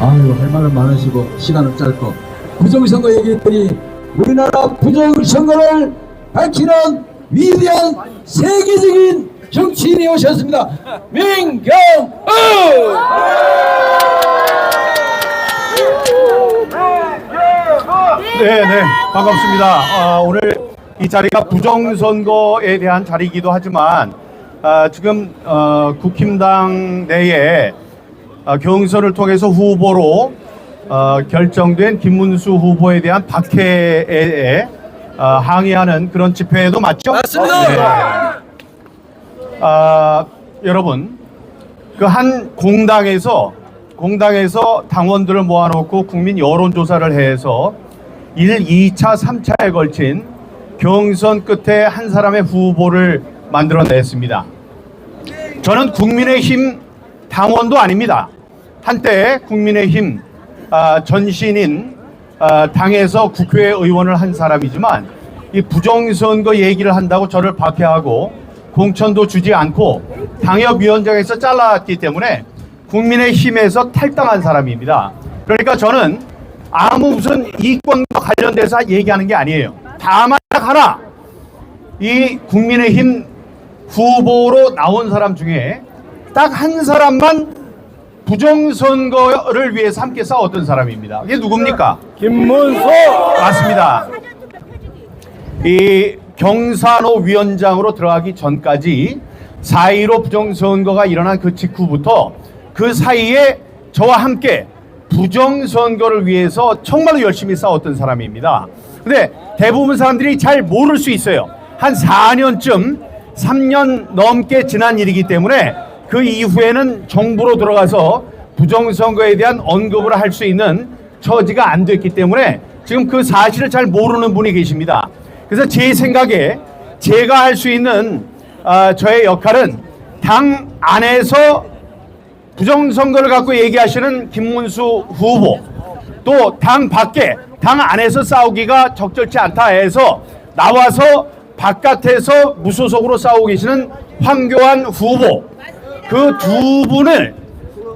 아유, 할 말은 많으시고 시간은 짧고 부정선거 얘기했더니 우리나라 부정선거를 밝히는 위대한 세계적인 정치인이 오셨습니다. 민경우! 네, 반갑습니다. 오늘 이 자리가 부정선거에 대한 자리이기도 하지만 지금 국힘당 내에 경선을 통해서 후보로 결정된 김문수 후보에 대한 박해에 항의하는 그런 집회도 맞죠? 맞습니다. 네. 여러분, 그 한 공당에서 당원들을 모아놓고 국민 여론조사를 해서 1, 2차, 3차에 걸친 경선 끝에 한 사람의 후보를 만들어냈습니다. 저는 국민의힘 당원도 아닙니다. 한때 국민의힘 전신인 당에서 국회의원을 한 사람이지만 이 부정선거 얘기를 한다고 저를 박해하고 공천도 주지 않고 당협위원장에서 잘랐기 때문에 국민의힘에서 탈당한 사람입니다. 그러니까 저는 아무 무슨 이권과 관련돼서 얘기하는 게 아니에요. 다만 하나, 이 국민의힘 후보로 나온 사람 중에 딱 한 사람만 부정선거를 위해서 함께 싸웠던 사람입니다. 이게 누굽니까? 김문수! 맞습니다. 이 경산호 위원장으로 들어가기 전까지 4.15 부정선거가 일어난 그 직후부터 그 사이에 저와 함께 부정선거를 위해서 정말로 열심히 싸웠던 사람입니다. 근데 대부분 사람들이 잘 모를 수 있어요. 한 4년쯤 3년 넘게 지난 일이기 때문에 그 이후에는 정부로 들어가서 부정선거에 대한 언급을 할 수 있는 처지가 안 됐기 때문에 지금 그 사실을 잘 모르는 분이 계십니다. 그래서 제 생각에 제가 할 수 있는 저의 역할은 당 안에서 부정선거를 갖고 얘기하시는 김문수 후보, 또 당 밖에, 당 안에서 싸우기가 적절치 않다 해서 나와서 바깥에서 무소속으로 싸우고 계시는 황교안 후보, 그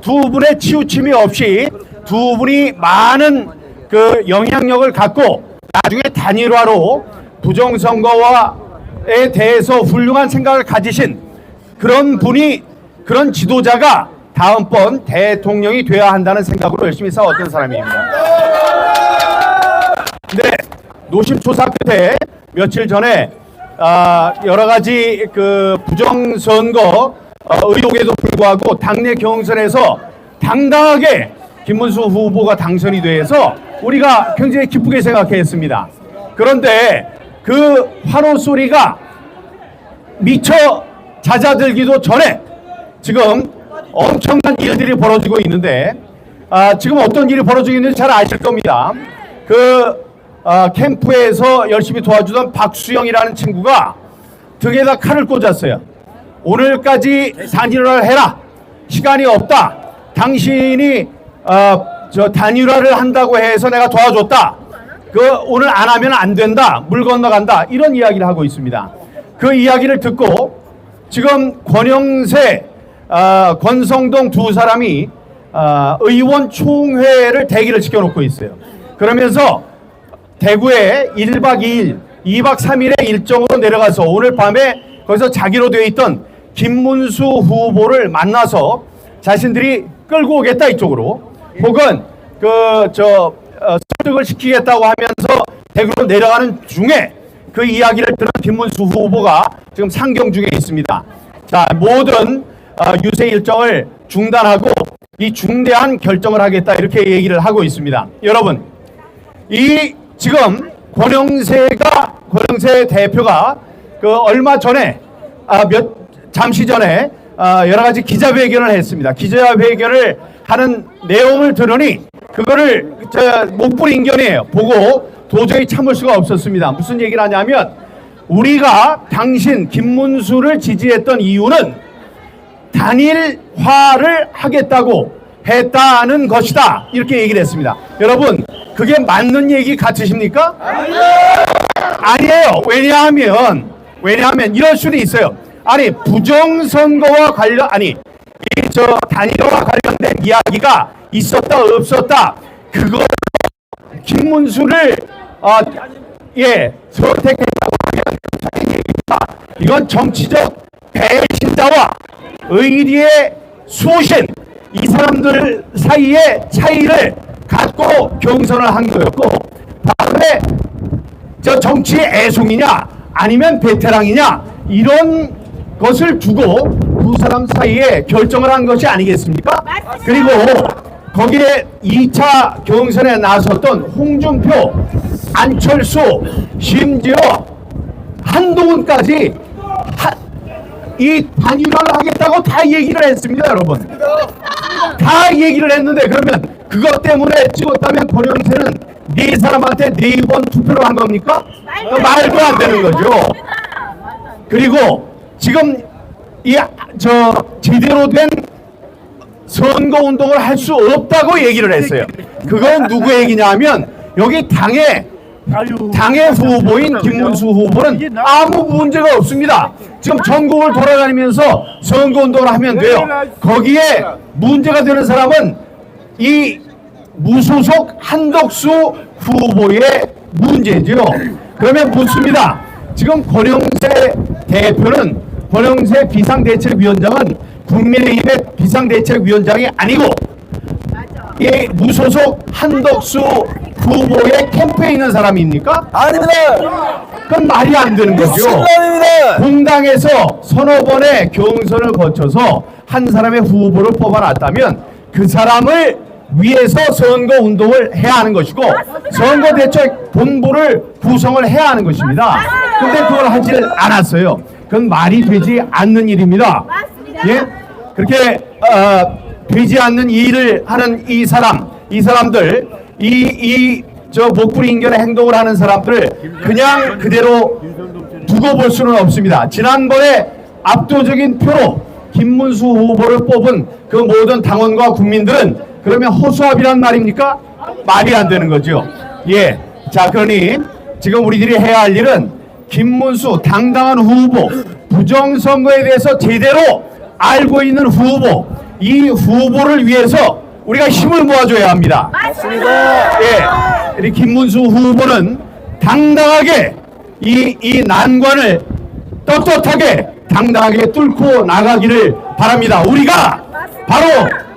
두 분의 치우침이 없이 두 분이 많은 그 영향력을 갖고 나중에 단일화로 부정선거에 대해서 훌륭한 생각을 가지신 그런 분이, 그런 지도자가 다음번 대통령이 되어야 한다는 생각으로 열심히 싸웠던 사람입니다. 근데 노심초사 끝에 며칠 전에 여러 가지 그 부정선거 의혹에도 불구하고 당내 경선에서 당당하게 김문수 후보가 당선이 돼서 우리가 굉장히 기쁘게 생각했습니다. 그런데 그 환호 소리가 미처 잦아들기도 전에 지금 엄청난 일들이 벌어지고 있는데 지금 어떤 일이 벌어지고 있는지 잘 아실 겁니다. 그 캠프에서 열심히 도와주던 박수영이라는 친구가 등에다 칼을 꽂았어요. 오늘까지 단일화를 해라. 시간이 없다. 당신이 단일화를 한다고 해서 내가 도와줬다. 오늘 안 하면 안 된다. 물 건너간다. 이런 이야기를 하고 있습니다. 그 이야기를 듣고 지금 권영세, 권성동 두 사람이 의원 총회를 대기를 시켜놓고 있어요. 그러면서 대구에 1박 2일, 2박 3일의 일정으로 내려가서 오늘 밤에 거기서 자기로 되어 있던 김문수 후보를 만나서 자신들이 끌고 오겠다 이쪽으로, 혹은 설득을 시키겠다고 하면서 대구로 내려가는 중에 그 이야기를 들은 김문수 후보가 지금 상경 중에 있습니다. 자, 모든 유세 일정을 중단하고 이 중대한 결정을 하겠다 이렇게 얘기를 하고 있습니다. 여러분, 이 지금 권영세 대표가 얼마 전에 잠시 전에 여러 가지 기자회견을 했습니다. 기자회견을 하는 내용을 들으니 그거를 목불인견이에요. 보고 도저히 참을 수가 없었습니다. 무슨 얘기를 하냐면 우리가 당신 김문수를 지지했던 이유는 단일화를 하겠다고 했다는 것이다. 이렇게 얘기를 했습니다. 여러분, 그게 맞는 얘기 같으십니까? 아니에요. 왜냐하면 이럴 수도 있어요. 아니, 부정선거와 단일화와 관련된 이야기가 있었다 없었다 그거 김문수를 선택했다고 하면 이건 정치적 배신자와 의리의 수호신 이 사람들 사이의 차이를 갖고 경선을 한 거였고 다음에 저 정치의 애송이냐 아니면 베테랑이냐 이런 것을 두고 두 사람 사이에 결정을 한 것이 아니겠습니까? 그리고 거기에 2차 경선에 나섰던 홍준표, 안철수, 심지어 한동훈까지 이 단일화를 하겠다고 다 얘기를 했습니다, 여러분. 다 얘기를 했는데 그러면 그것 때문에 찍었다면 권영세는 네 사람한테 4번 투표를 한 겁니까? 말도 안 되는 거죠. 그리고 지금 제대로 된 선거 운동을 할 수 없다고 얘기를 했어요. 그건 누구 얘기냐 하면 여기 당의 후보인 김문수 후보는 아무 문제가 없습니다. 지금 전국을 돌아다니면서 선거운동을 하면 돼요. 거기에 문제가 되는 사람은 이 무소속 한덕수 후보의 문제죠. 그러면 묻습니다. 지금 권영세 대표는 권영세 비상대책위원장은 국민의힘의 비상대책위원장이 아니고 이 무소속 한덕수 후보의 캠프에 있는 사람입니까? 아닙니다. 그건 말이 안 되는 거죠. 미친놈입니다. 공당에서 서너 번의 경선을 거쳐서 한 사람의 후보를 뽑아놨다면 그 사람을 위해서 선거 운동을 해야 하는 것이고 선거대책본부를 구성을 해야 하는 것입니다. 근데 그걸 하지 않았어요. 그건 말이 되지 않는 일입니다. 예? 그렇게 되지 않는 일을 하는 이 사람들 목불이 인견의 행동을 하는 사람들을 그냥 그대로 두고 볼 수는 없습니다. 지난번에 압도적인 표로 김문수 후보를 뽑은 그 모든 당원과 국민들은 그러면 허수아비란 말입니까? 말이 안 되는 거죠. 예. 자, 그러니 지금 우리들이 해야 할 일은 김문수 당당한 후보, 부정선거에 대해서 제대로 알고 있는 후보, 이 후보를 위해서 우리가 힘을 모아줘야 합니다. 맞습니다. 예, 우리 김문수 후보는 당당하게 이 난관을 떳떳하게 당당하게 뚫고 나가기를 바랍니다. 우리가 바로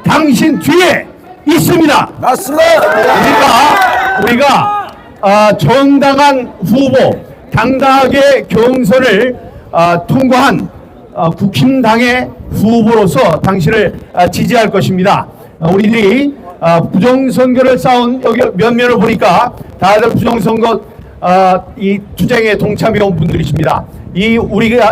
당신 뒤에 있습니다. 맞습니다. 우리가 정당한 후보, 당당하게 경선을 통과한 국힘당의 후보로서 당신을 지지할 것입니다. 우리들이 부정선거를 싸운 여기 몇 면을 보니까 다들 부정선거 이 투쟁에 동참해온 분들이십니다.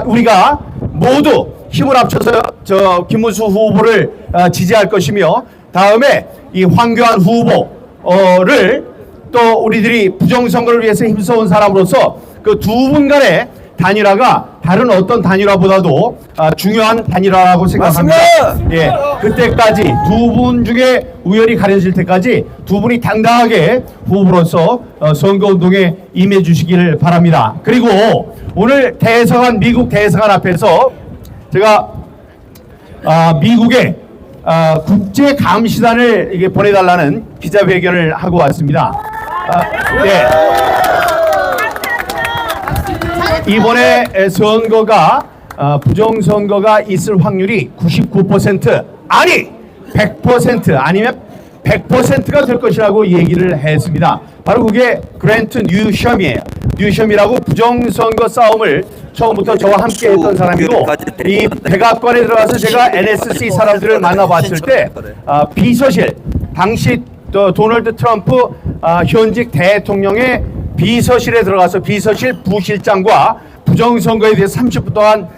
우리가 모두 힘을 합쳐서 김문수 후보를 지지할 것이며 다음에 이 황교안 후보를 또 우리들이 부정선거를 위해서 힘써온 사람으로서 그 두 분 간의 단일화가 다른 어떤 단일화보다도 중요한 단일화라고 생각합니다. 맞습니다. 예, 그때까지 두 분 중에 우열이 가려질 때까지 두 분이 당당하게 후보로서 선거운동에 임해 주시기를 바랍니다. 그리고 오늘 미국 대사관 앞에서 제가 미국의 국제 감시단을 이게 보내달라는 기자회견을 하고 왔습니다. 네. 이번에 선거가 부정선거가 있을 확률이 99% 아니 100% 아니면 100%가 될 것이라고 얘기를 했습니다. 바로 그게 그랜트 뉴섬이에요. 뉴섬이라고 부정선거 싸움을 처음부터 저와 함께 했던 사람이고 이 백악관에 들어가서 제가 NSC 사람들을 만나봤을 때 비서실 당시 도널드 트럼프 현직 대통령의 비서실에 들어가서 비서실 부실장과 부정선거에 대해서 30분 동안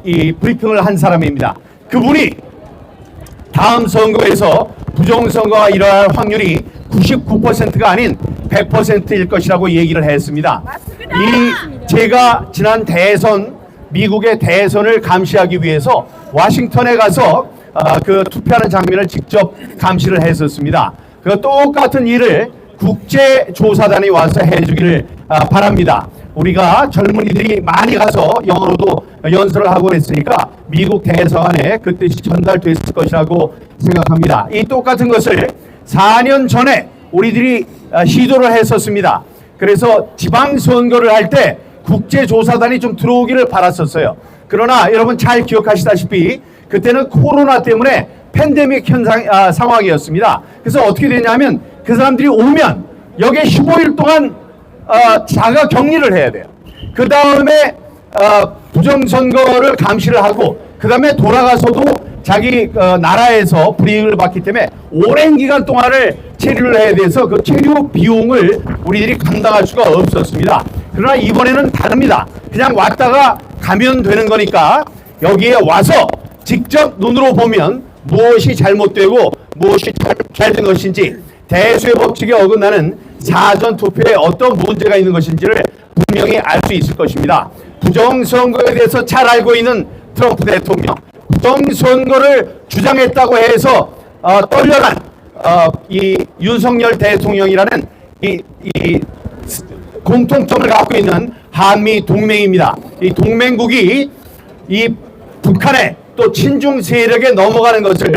이 브리핑을 한 사람입니다. 그분이 다음 선거에서 부정선거가 일어날 확률이 99%가 아닌 100%일 것이라고 얘기를 했습니다. 맞습니다. 제가 지난 미국의 대선을 감시하기 위해서 워싱턴에 가서 그 투표하는 장면을 직접 감시를 했었습니다. 그 똑같은 일을 국제조사단이 와서 해주기를 바랍니다. 우리가 젊은이들이 많이 가서 영어로도 연설을 하고 그랬으니까 미국 대사관에 그 뜻이 전달됐을 것이라고 생각합니다. 이 똑같은 것을 4년 전에 우리들이 시도를 했었습니다. 그래서 지방선거를 할 때 국제조사단이 좀 들어오기를 바랐었어요. 그러나 여러분 잘 기억하시다시피 그때는 코로나 때문에 팬데믹 상황이었습니다. 그래서 어떻게 되냐면 그 사람들이 오면 여기에 15일 동안 자가 격리를 해야 돼요. 그 다음에 부정선거를 감시를 하고 그 다음에 돌아가서도 자기 나라에서 불이익을 받기 때문에 오랜 기간 동안을 체류를 해야 돼서 그 체류 비용을 우리들이 감당할 수가 없었습니다. 그러나 이번에는 다릅니다. 그냥 왔다가 가면 되는 거니까 여기에 와서 직접 눈으로 보면 무엇이 잘못되고 무엇이 잘 된 것인지 대수의 법칙에 어긋나는 사전투표에 어떤 문제가 있는 것인지를 분명히 알 수 있을 것입니다. 부정선거에 대해서 잘 알고 있는 트럼프 대통령, 부정선거를 주장했다고 해서 떨려간 이 윤석열 대통령이라는 이 공통점을 갖고 있는 한미 동맹입니다. 이 동맹국이 이 북한의 또 친중 세력에 넘어가는 것을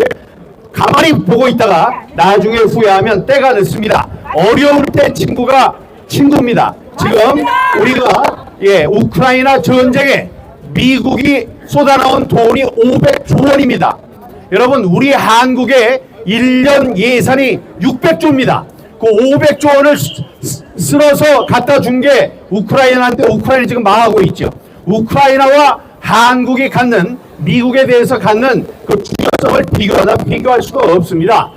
가만히 보고 있다가 나중에 후회하면 때가 늦습니다. 어려울 때 친구가 친구입니다. 지금 우리가 우크라이나 전쟁에 미국이 쏟아나온 돈이 500조 원입니다. 여러분 우리 한국의 1년 예산이 600조입니다. 그 500조 원을 쓸어서 갖다 준 게 우크라이나인데 우크라이나 지금 망하고 있죠. 우크라이나와 한국이 갖는 미국에 대해서 갖는 그 중요성을 비교할 수가 없습니다.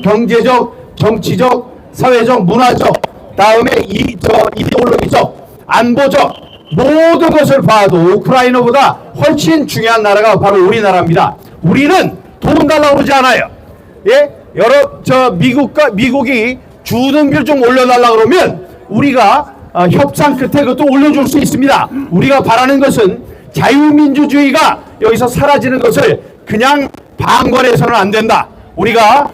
경제적, 정치적, 사회적, 문화적, 다음에 이데올로기적, 안보적 모든 것을 봐도 우크라이나보다 훨씬 중요한 나라가 바로 우리나라입니다. 우리는 돈 달라고 그러지 않아요. 미국이 주는 비를 좀 올려달라고 그러면 우리가 협상 끝에 그것도 올려줄 수 있습니다. 우리가 바라는 것은 자유민주주의가 여기서 사라지는 것을 그냥 방관해서는 안 된다. 우리가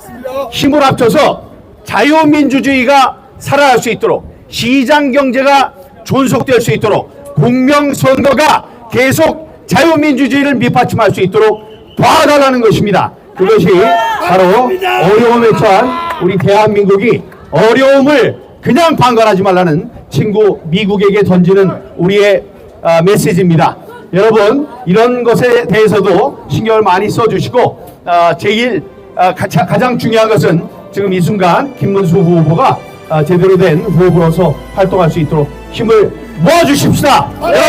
힘을 합쳐서 자유민주주의가 살아날 수 있도록, 시장경제가 존속될 수 있도록, 공명선거가 계속 자유민주주의를 밑받침할 수 있도록 도와달라는 것입니다. 그것이 바로 어려움에 처한 우리 대한민국이 어려움을 그냥 방관하지 말라는 친구 미국에게 던지는 우리의 메시지입니다. 여러분 이런 것에 대해서도 신경을 많이 써주시고 가장 중요한 것은 지금 이 순간 김문수 후보가 제대로 된 후보로서 활동할 수 있도록 힘을 모아주십시다. 여러분